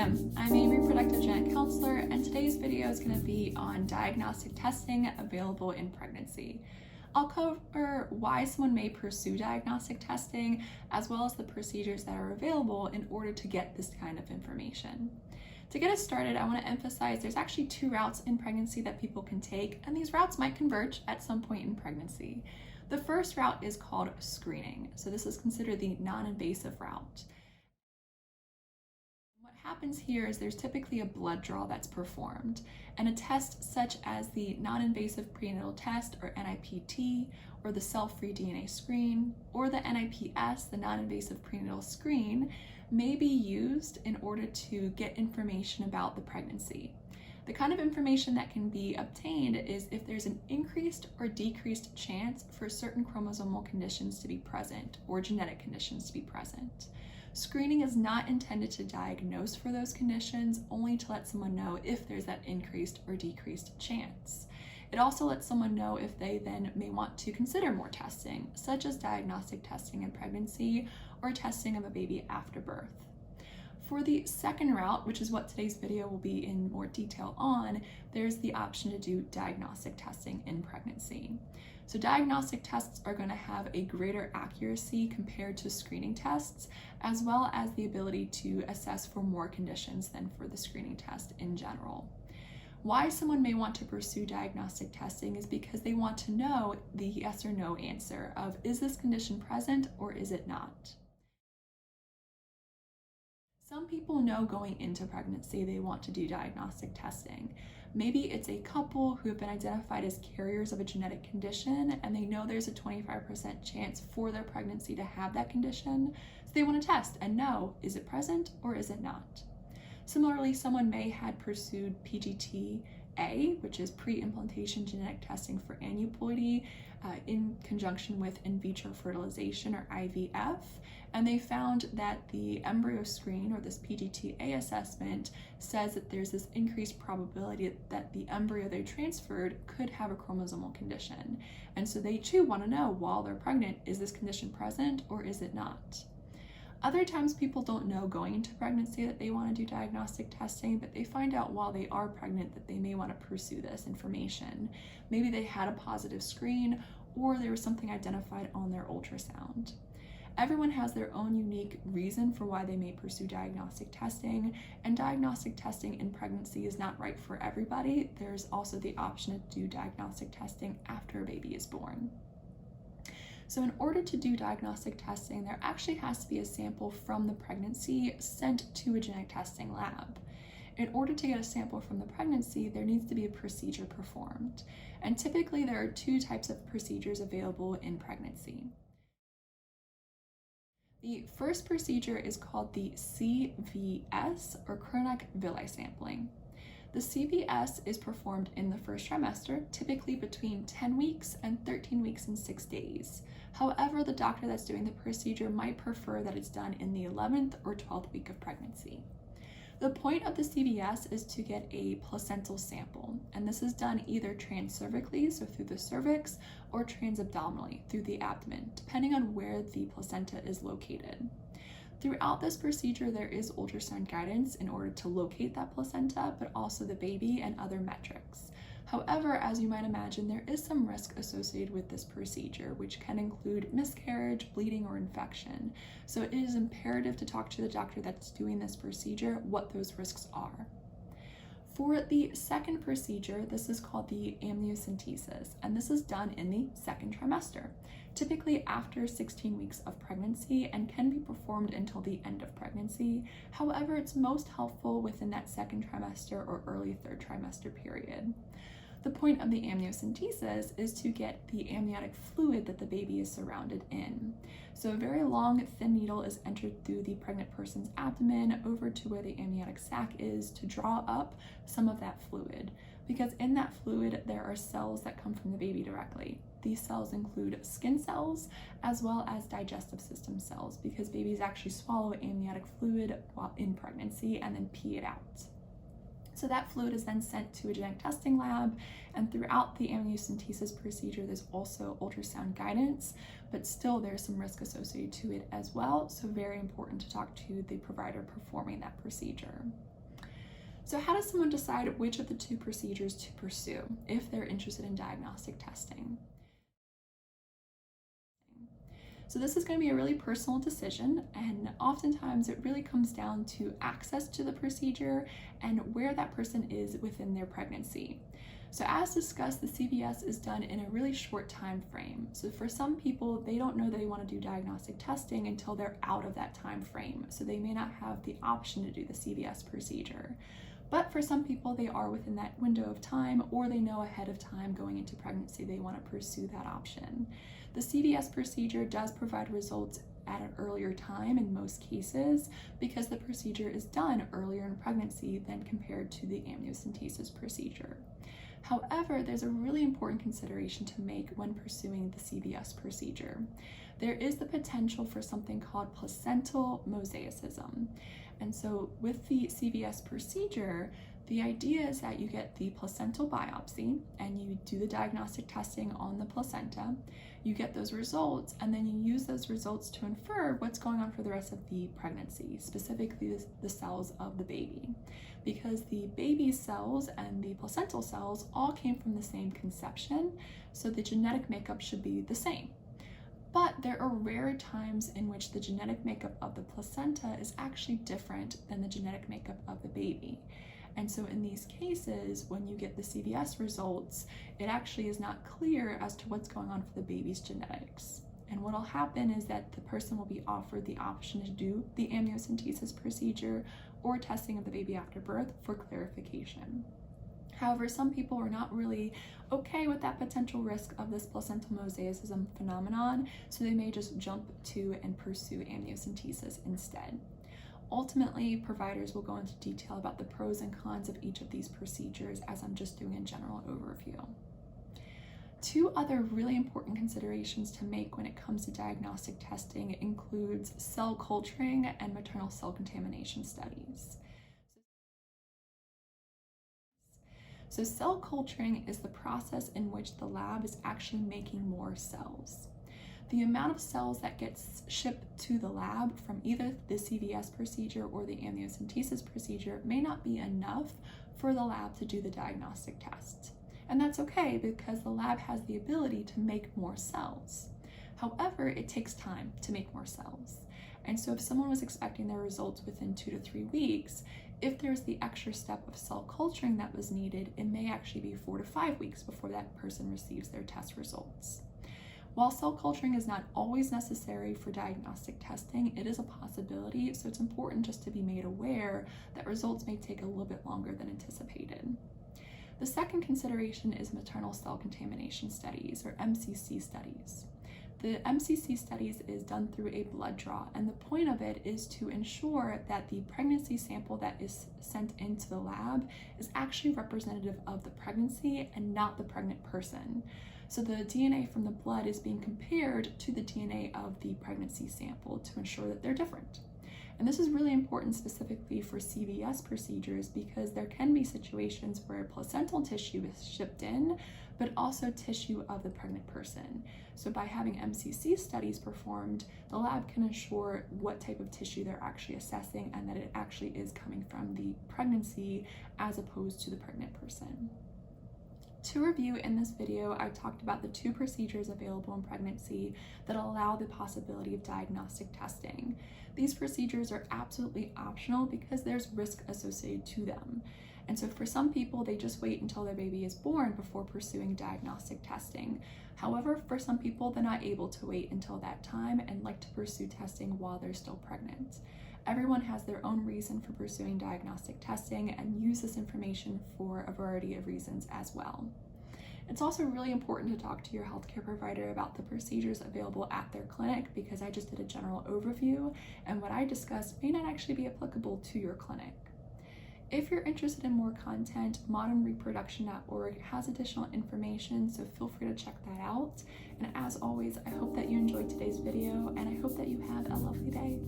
Kim. I'm a reproductive genetic counselor, and today's video is going to be on diagnostic testing available in pregnancy. I'll cover why someone may pursue diagnostic testing, as well as the procedures that are available in order to get this kind of information. To get us started, I want to emphasize there's actually two routes in pregnancy that people can take, and these routes might converge at some point in pregnancy. The first route is called screening. So this is considered the non-invasive route. What happens here is there's typically a blood draw that's performed, and a test such as the non-invasive prenatal test, or NIPT, or the cell-free DNA screen, or the NIPS, the non-invasive prenatal screen, may be used in order to get information about the pregnancy. The kind of information that can be obtained is if there's an increased or decreased chance for certain chromosomal conditions to be present or genetic conditions to be present. Screening is not intended to diagnose for those conditions, only to let someone know if there's that increased or decreased chance. It also lets someone know if they then may want to consider more testing, such as diagnostic testing in pregnancy or testing of a baby after birth. For the second route, which is what today's video will be in more detail on, there's the option to do diagnostic testing in pregnancy. So diagnostic tests are going to have a greater accuracy compared to screening tests, as well as the ability to assess for more conditions than for the screening test in general. Why someone may want to pursue diagnostic testing is because they want to know the yes or no answer of, is this condition present or is it not? Some people know going into pregnancy they want to do diagnostic testing. Maybe it's a couple who have been identified as carriers of a genetic condition and they know there's a 25% chance for their pregnancy to have that condition, so they want to test and know, is it present or is it not? Similarly, someone may have pursued PGT-A, which is pre-implantation genetic testing for aneuploidy, in conjunction with in vitro fertilization, or IVF, and they found that the embryo screen, or this PGT-A assessment, says that there's this increased probability that the embryo they transferred could have a chromosomal condition. And so they too want to know, while they're pregnant, is this condition present or is it not? Other times people don't know going into pregnancy that they want to do diagnostic testing, but they find out while they are pregnant that they may want to pursue this information. Maybe they had a positive screen or there was something identified on their ultrasound. Everyone has their own unique reason for why they may pursue diagnostic testing, and diagnostic testing in pregnancy is not right for everybody. There's also the option to do diagnostic testing after a baby is born. So in order to do diagnostic testing, there actually has to be a sample from the pregnancy sent to a genetic testing lab. In order to get a sample from the pregnancy, there needs to be a procedure performed. And typically there are two types of procedures available in pregnancy. The first procedure is called the CVS, or chronic villi sampling. The CVS is performed in the first trimester, typically between 10 weeks and 13 weeks and 6 days. However, the doctor that's doing the procedure might prefer that it's done in the 11th or 12th week of pregnancy. The point of the CVS is to get a placental sample, and this is done either transcervically, so through the cervix, or transabdominally, through the abdomen, depending on where the placenta is located. Throughout this procedure, there is ultrasound guidance in order to locate that placenta, but also the baby and other metrics. However, as you might imagine, there is some risk associated with this procedure, which can include miscarriage, bleeding, or infection. So it is imperative to talk to the doctor that's doing this procedure what those risks are. For the second procedure, this is called the amniocentesis, and this is done in the second trimester, typically after 16 weeks of pregnancy, and can be performed until the end of pregnancy. However, it's most helpful within that second trimester or early third trimester period. The point of the amniocentesis is to get the amniotic fluid that the baby is surrounded in. So a very long, thin needle is entered through the pregnant person's abdomen over to where the amniotic sac is to draw up some of that fluid. Because in that fluid, there are cells that come from the baby directly. These cells include skin cells as well as digestive system cells, because babies actually swallow amniotic fluid while in pregnancy and then pee it out. So that fluid is then sent to a genetic testing lab, and throughout the amniocentesis procedure, there's also ultrasound guidance, but still there's some risk associated to it as well, so very important to talk to the provider performing that procedure. So how does someone decide which of the two procedures to pursue if they're interested in diagnostic testing? So this is going to be a really personal decision, and oftentimes it really comes down to access to the procedure and where that person is within their pregnancy. So as discussed, the CVS is done in a really short time frame. So for some people, they don't know they want to do diagnostic testing until they're out of that time frame. So they may not have the option to do the CVS procedure. But for some people, they are within that window of time, or they know ahead of time going into pregnancy they want to pursue that option. The CVS procedure does provide results at an earlier time in most cases because the procedure is done earlier in pregnancy than compared to the amniocentesis procedure. However, there's a really important consideration to make when pursuing the CVS procedure. There is the potential for something called placental mosaicism. And so with the CVS procedure, the idea is that you get the placental biopsy and you do the diagnostic testing on the placenta, you get those results, and then you use those results to infer what's going on for the rest of the pregnancy, specifically the cells of the baby. Because the baby cells and the placental cells all came from the same conception, so the genetic makeup should be the same. But there are rare times in which the genetic makeup of the placenta is actually different than the genetic makeup of the baby. And so in these cases, when you get the CVS results, it actually is not clear as to what's going on for the baby's genetics. And what will happen is that the person will be offered the option to do the amniocentesis procedure or testing of the baby after birth for clarification. However, some people are not really okay with that potential risk of this placental mosaicism phenomenon, so they may just jump to and pursue amniocentesis instead. Ultimately, providers will go into detail about the pros and cons of each of these procedures as I'm just doing a general overview. Two other really important considerations to make when it comes to diagnostic testing includes cell culturing and maternal cell contamination studies. So cell culturing is the process in which the lab is actually making more cells. The amount of cells that gets shipped to the lab from either the CVS procedure or the amniocentesis procedure may not be enough for the lab to do the diagnostic test. And that's okay because the lab has the ability to make more cells. However, it takes time to make more cells. And so if someone was expecting their results within 2 to 3 weeks, if there's the extra step of cell culturing that was needed, it may actually be 4 to 5 weeks before that person receives their test results. While cell culturing is not always necessary for diagnostic testing, it is a possibility, so it's important just to be made aware that results may take a little bit longer than anticipated. The second consideration is maternal cell contamination studies, or MCC studies. The MCC studies is done through a blood draw, and the point of it is to ensure that the pregnancy sample that is sent into the lab is actually representative of the pregnancy and not the pregnant person. So the DNA from the blood is being compared to the DNA of the pregnancy sample to ensure that they're different. And this is really important specifically for CVS procedures because there can be situations where placental tissue is shipped in, but also tissue of the pregnant person. So by having MCC studies performed, the lab can ensure what type of tissue they're actually assessing and that it actually is coming from the pregnancy as opposed to the pregnant person. To review, in this video, I talked about the two procedures available in pregnancy that allow the possibility of diagnostic testing. These procedures are absolutely optional because there's risk associated to them. And so for some people, they just wait until their baby is born before pursuing diagnostic testing. However, for some people, they're not able to wait until that time and like to pursue testing while they're still pregnant. Everyone has their own reason for pursuing diagnostic testing and use this information for a variety of reasons as well. It's also really important to talk to your healthcare provider about the procedures available at their clinic because I just did a general overview and what I discussed may not actually be applicable to your clinic. If you're interested in more content, modernreproduction.org has additional information, so feel free to check that out. And as always, I hope that you enjoyed today's video and I hope that you have a lovely day.